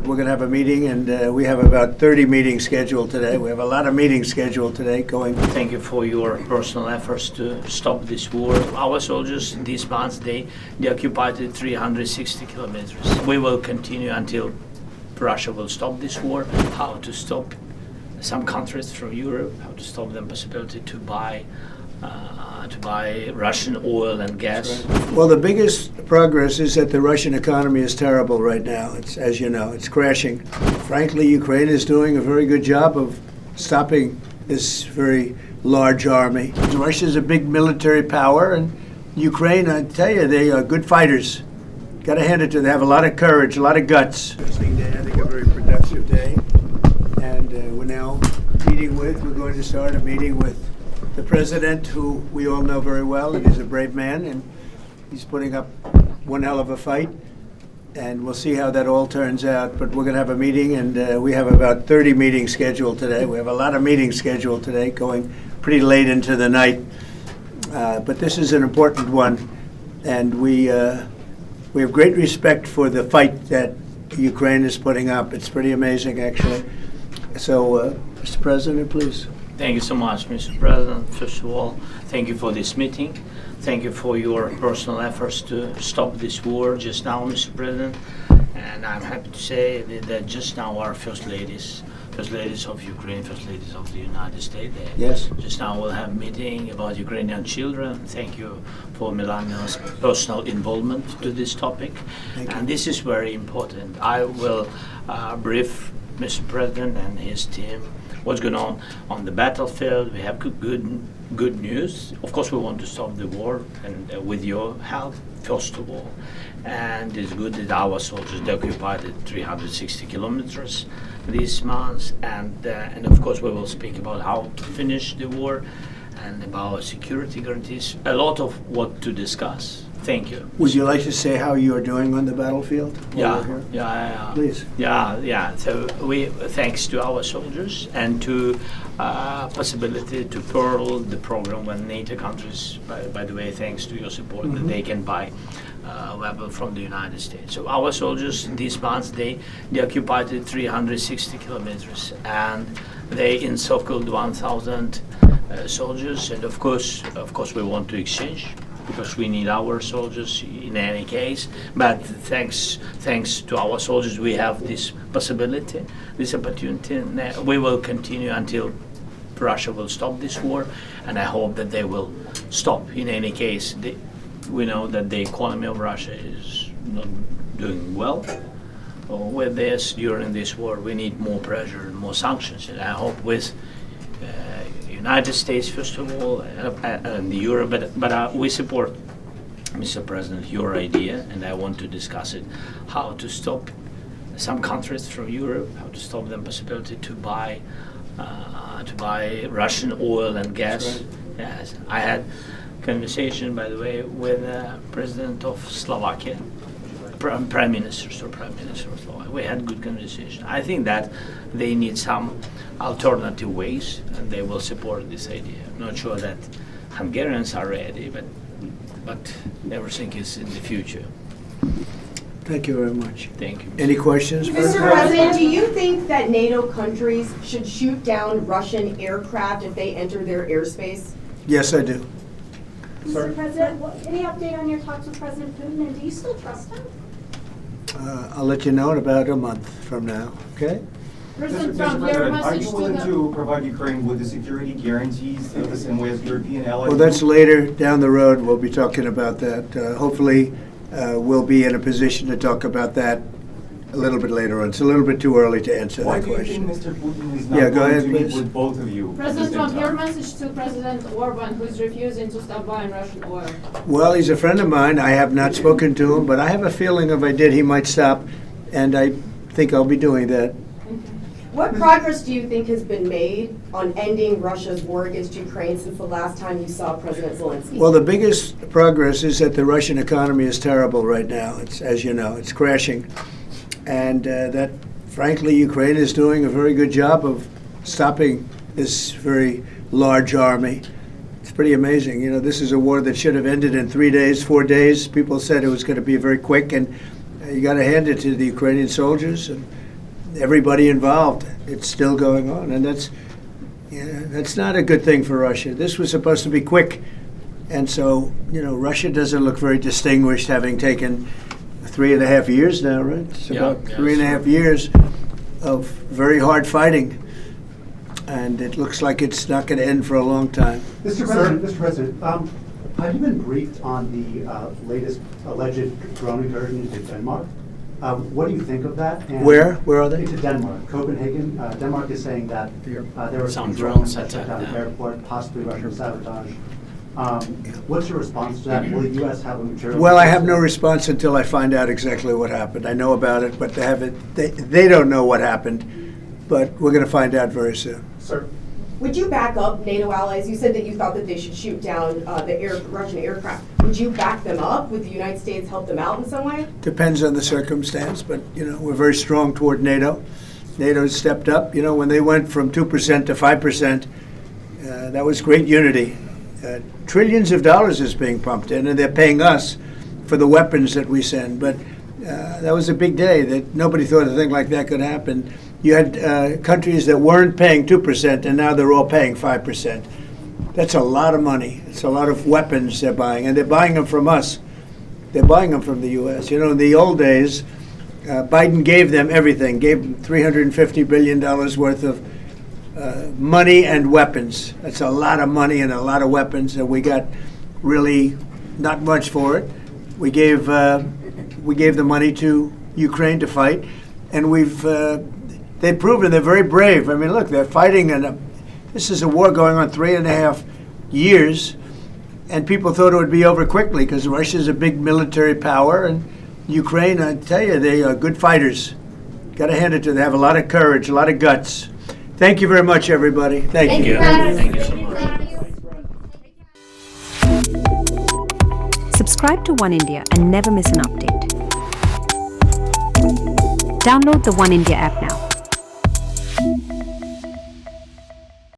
we're going to have a meeting, and we have about 30 meetings scheduled today. We have a lot of meetings scheduled today going. Thank you for your personal efforts to stop this war. Our soldiers this month, they occupied 360 kilometers. We will continue until Russia will stop this war. How to stop some countries from Europe, how to stop them possibility to buy Russian oil and gas. Right. Well, the biggest progress is that the Russian economy is terrible right now. It's, as you know, it's crashing. Frankly, Ukraine is doing a very good job of stopping this very large army. Russia is a big military power, and Ukraine, I tell you, they are good fighters. Got to hand it to them. They have a lot of courage, a lot of guts. Interesting day, I think a very productive day. And we're now we're going to start a meeting with the president, who we all know very well, and he's a brave man, and he's putting up one hell of a fight, and we'll see how that all turns out. But we're going to have a meeting, and we have about 30 meetings scheduled today. We have a lot of meetings scheduled today, going pretty late into the night. But this is an important one, and we have great respect for the fight that Ukraine is putting up. It's pretty amazing, actually. So, Mr. President, please. Thank you so much, Mr. President. First of all, thank you for this meeting. Thank you for your personal efforts to stop this war just now, Mr. President. And I'm happy to say that just now our first ladies of Ukraine, first ladies of the United States, yes, just now we'll have a meeting about Ukrainian children. Thank you for Melania's personal involvement to this topic. And this is very important. I will brief Mr. President and his team what's going on the battlefield. We have good news. Of course, we want to stop the war, and with your help, first of all. And it's good that our soldiers occupied 360 kilometers this month. And of course, we will speak about how to finish the war and about security guarantees. A lot of what to discuss. Thank you. Would you like to say how you are doing on the battlefield? Yeah. Please. Yeah. So thanks to our soldiers and to possibility to pearl the program when NATO countries, by the way, thanks to your support, that they can buy weapons from the United States. So our soldiers this month, they occupied 360 kilometers, and they encircled 1,000 soldiers. And of course, we want to exchange, because we need our soldiers in any case. But thanks to our soldiers, we have this possibility, this opportunity. We will continue until Russia will stop this war, and I hope that they will stop. In any case, we know that the economy of Russia is not doing well. With this, during this war, we need more pressure and more sanctions, and I hope with United States, first of all, and Europe, but we support, Mr. President, your idea, and I want to discuss it, how to stop some countries from Europe, how to stop them possibility to buy Russian oil and gas. Right. Yes, I had conversation, by the way, with President of Slovakia, Prime Minister of Slovakia. We had good conversation. I think that they need some alternative ways, and they will support this idea. I'm not sure that Hungarians are ready, but everything is in the future. Thank you very much. Thank you. Any questions? Mr. President, do you think that NATO countries should shoot down Russian aircraft if they enter their airspace? Yes, I do. Mr. President, any update on your talks with President Putin, and do you still trust him? I'll let you know in about a month from now, okay? President Mr. Trump, your President, are message you to willing the... to provide Ukraine with the security guarantees the same way as European allies? Well, that's later down the road. We'll be talking about that. Hopefully, we'll be in a position to talk about that a little bit later on. It's a little bit too early to answer Why that do you question. think Mr. Putin is not Yeah, go going ahead, to meet please. with both of you? President at the Trump, same your time? message to President Orban, who is refusing to stop buying Russian oil. Well, he's a friend of mine. I have not spoken to him, but I have a feeling if I did, he might stop, and I think I'll be doing that. What progress do you think has been made on ending Russia's war against Ukraine since the last time you saw President Zelensky? Well, the biggest progress is that the Russian economy is terrible right now. It's, as you know, it's crashing. And that, frankly, Ukraine is doing a very good job of stopping this very large army. It's pretty amazing. You know, this is a war that should have ended in 3 days, 4 days. People said it was going to be very quick, and you got to hand it to the Ukrainian soldiers. And everybody involved. It's still going on, and that's not a good thing for Russia. This was supposed to be quick, and so Russia doesn't look very distinguished, having taken 3.5 years now, right? It's about 3.5 years of very hard fighting, and it looks like it's not going to end for a long time. Mr. President, have you been briefed on the latest alleged drone incursion into Denmark? What do you think of that? And Where are they? Into Denmark, Copenhagen. Denmark is saying that there were Some some drones drones that shut down attacked, the airport, possibly Russian sabotage. What's your response to that? Will the U.S. have a material? Well, I have no response until I find out exactly what happened. I know about it, but they don't know what happened. But we're going to find out very soon. Sir. Would you back up NATO allies? You said that you thought that they should shoot down the Russian aircraft. Would you back them up? Would the United States help them out in some way? Depends on the circumstance, but we're very strong toward NATO. NATO stepped up. When they went from 2% to 5%, that was great unity. Trillions of dollars is being pumped in, and they're paying us for the weapons that we send. But that was a big day. That nobody thought a thing like that could happen. You had countries that weren't paying 2%, and now they're all paying 5%. That's a lot of money. It's a lot of weapons they're buying, and they're buying them from us. They're buying them from the U.S. In the old days, Biden gave them everything, gave them $350 billion worth of money and weapons. That's a lot of money and a lot of weapons, and we got really not much for it. We gave the money to Ukraine to fight, and they've proven they're very brave. I mean, look, they're fighting, and this is a war going on 3.5 years, and people thought it would be over quickly because Russia's a big military power, and Ukraine, I tell you, they are good fighters. Got to hand it to them. They have a lot of courage, a lot of guts. Thank you very much, everybody. Thank you. Thank you so much. Subscribe to Oneindia and never miss an update. Download the Oneindia app now.